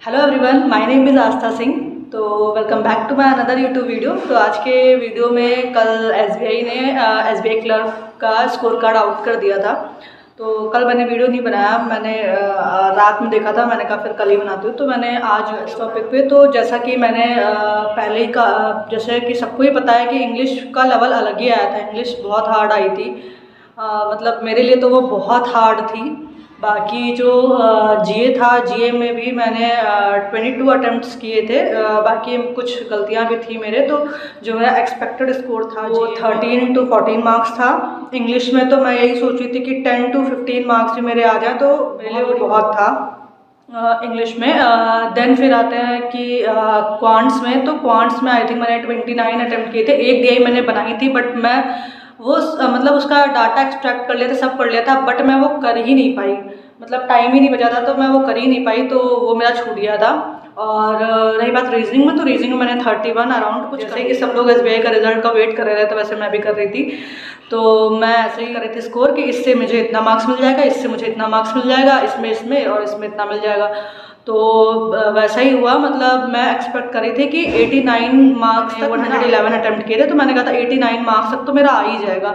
Hello everyone, my name is Aastha Singh. तो welcome back to my another YouTube video. तो आज के वीडियो में कल एसबीआई ने एसबीआई क्लर्क का स्कोर कार्ड आउट कर दिया था। तो कल मैंने वीडियो नहीं बनाया, मैंने रात में देखा था, मैंने कहा फिर कल ही बनाती हूँ। तो मैंने आज इस टॉपिक पे, तो जैसा कि मैंने पहले ही का जैसे कि सबको ही पता है कि इंग्लिश का लेवल अलग ही आया था। इंग्लिश बहुत हार्ड आई थी, मतलब मेरे लिए तो वो बहुत हार्ड थी। बाकी जो जीए था, जीए में भी मैंने 22 अटेम्प्ट्स किए थे। बाकी कुछ गलतियां भी थी मेरे, तो जो मेरा एक्सपेक्टेड स्कोर था वो 13 to 14 मार्क्स था। इंग्लिश में तो मैं यही सोच रही थी कि 10 to 15 मार्क्स भी मेरे आ जाए तो मेरे लिए वो बहुत था इंग्लिश में। देन फिर आते हैं कि क्वांट्स में, तो क्वांट्स में आई थिंक मैंने 29 अटेम्प्ट किए थे। एक डीआई मैंने बनाई थी, बट मैं वो मतलब उसका डाटा एक्सट्रैक्ट कर लिया था, सब कर लिया था, बट मैं वो कर ही नहीं पाई। मतलब टाइम ही नहीं बचा था, तो मैं वो कर ही नहीं पाई, तो वो मेरा छूट गया था। और रही बात रीजनिंग में, तो रीजनिंग में मैंने 31 अराउंड कुछ, जैसे कि सब लोग एसबीआई का रिजल्ट का वेट कर रहे थे, तो वैसे मैं भी कर रही थी। तो मैं ऐसे ही कर रही थी स्कोर कि इससे मुझे इतना मार्क्स मिल जाएगा, इससे मुझे इतना मार्क्स मिल जाएगा, इसमें और इसमें इतना मिल जाएगा। तो वैसा ही हुआ। मतलब मैं एक्सपेक्ट कर रही थी कि 89 मार्क्स तक, 111 अटेम्प्ट किए थे, तो मैंने कहा था 89 मार्क्स तक तो मेरा आ ही जाएगा।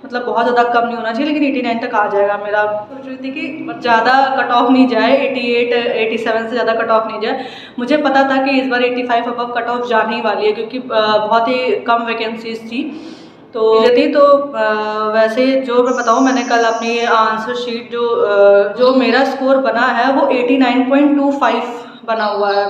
मतलब बहुत ज़्यादा कम नहीं होना चाहिए, लेकिन 89 तक आ जाएगा मेरा। सोच रही थी कि ज़्यादा कट ऑफ नहीं जाए, 88 87 से ज़्यादा कट ऑफ नहीं जाए। मुझे पता था कि इस बार 85 अबव कट ऑफ जाने ही वाली है, क्योंकि बहुत ही कम वैकेंसीज थी तो वैसे जो मैं बताऊँ, मैंने कल अपनी आंसर शीट जो मेरा स्कोर बना है वो 89.25 बना हुआ है।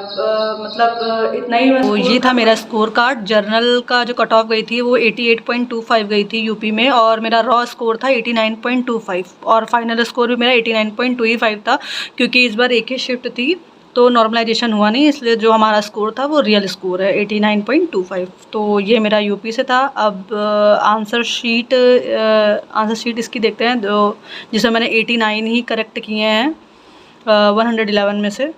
मतलब इतना ही। तो ये था मेरा स्कोर कार्ड। जर्नल का जो कट ऑफ गई थी वो 88.25 गई थी यूपी में, और मेरा रॉ स्कोर था 89.25, और फाइनल स्कोर भी मेरा 89.25 था। क्योंकि इस बार एक ही शिफ्ट थी तो नॉर्मलाइजेशन हुआ नहीं, इसलिए जो हमारा स्कोर था वो रियल स्कोर है 89.25। तो ये मेरा यूपी से था। अब आंसर शीट इसकी देखते हैं, जिसमें मैंने 89 ही करेक्ट किए हैं 111 में से।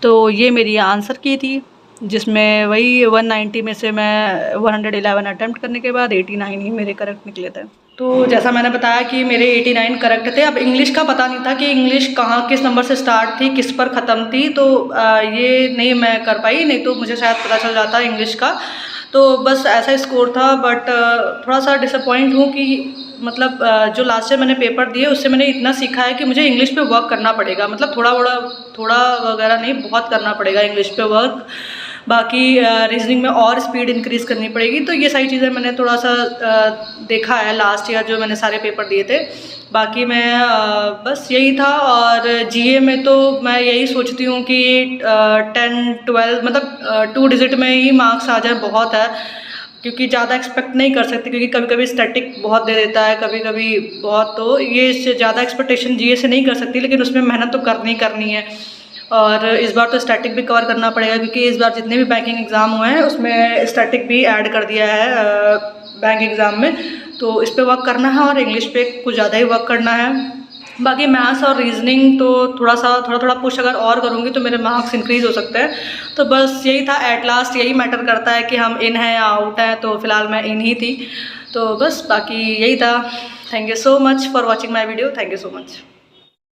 तो ये मेरी आंसर की थी, जिसमें वही 190 में से मैं 111 अटैम्प्ट करने के बाद 89 ही मेरे करेक्ट निकले थे। तो जैसा मैंने बताया कि मेरे 89 करेक्ट थे। अब इंग्लिश का पता नहीं था कि इंग्लिश कहाँ किस नंबर से स्टार्ट थी, किस पर ख़त्म थी, तो ये नहीं मैं कर पाई, नहीं तो मुझे शायद पता चल जाता इंग्लिश का। तो बस ऐसा स्कोर था। बट थोड़ा सा डिसअपॉइंट हूँ कि मतलब जो लास्ट ईयर मैंने पेपर दिए उससे मैंने इतना सीखा है कि मुझे इंग्लिश पे वर्क करना पड़ेगा। मतलब थोड़ा वगैरह नहीं, बहुत करना पड़ेगा इंग्लिश पे वर्क। बाकी रीजनिंग में और स्पीड इंक्रीज़ करनी पड़ेगी। तो ये सारी चीज़ें मैंने थोड़ा सा देखा है लास्ट ईयर जो मैंने सारे पेपर दिए थे। बाकी मैं बस यही था। और जीए में तो मैं यही सोचती हूँ कि 10 12 मतलब 2 डिजिट में ही मार्क्स आ जाए बहुत है, क्योंकि ज़्यादा एक्सपेक्ट नहीं कर सकते, क्योंकि कभी कभी स्टैटिक बहुत दे देता है, कभी कभी बहुत। तो ये इससे ज़्यादा एक्सपेक्टेशन जीए से नहीं कर सकती, लेकिन उसमें मेहनत तो करनी है। और इस बार तो स्टैटिक भी कवर करना पड़ेगा, क्योंकि इस बार जितने भी बैंकिंग एग्ज़ाम हुए हैं उसमें स्टैटिक भी ऐड कर दिया है बैंक एग्ज़ाम में। तो इस पर वर्क करना है, और इंग्लिश पे कुछ ज़्यादा ही वर्क करना है। बाकी मैथ्स और रीजनिंग तो थोड़ा पुश अगर और करूँगी तो मेरे मार्क्स इंक्रीज़ हो सकते हैं। तो बस यही था, एट लास्ट यही मैटर करता है कि हम इन हैं या आउट हैं। तो फिलहाल मैं इन ही थी। तो बस बाकी यही था। Thank you so much for watching my video. Thank you so much.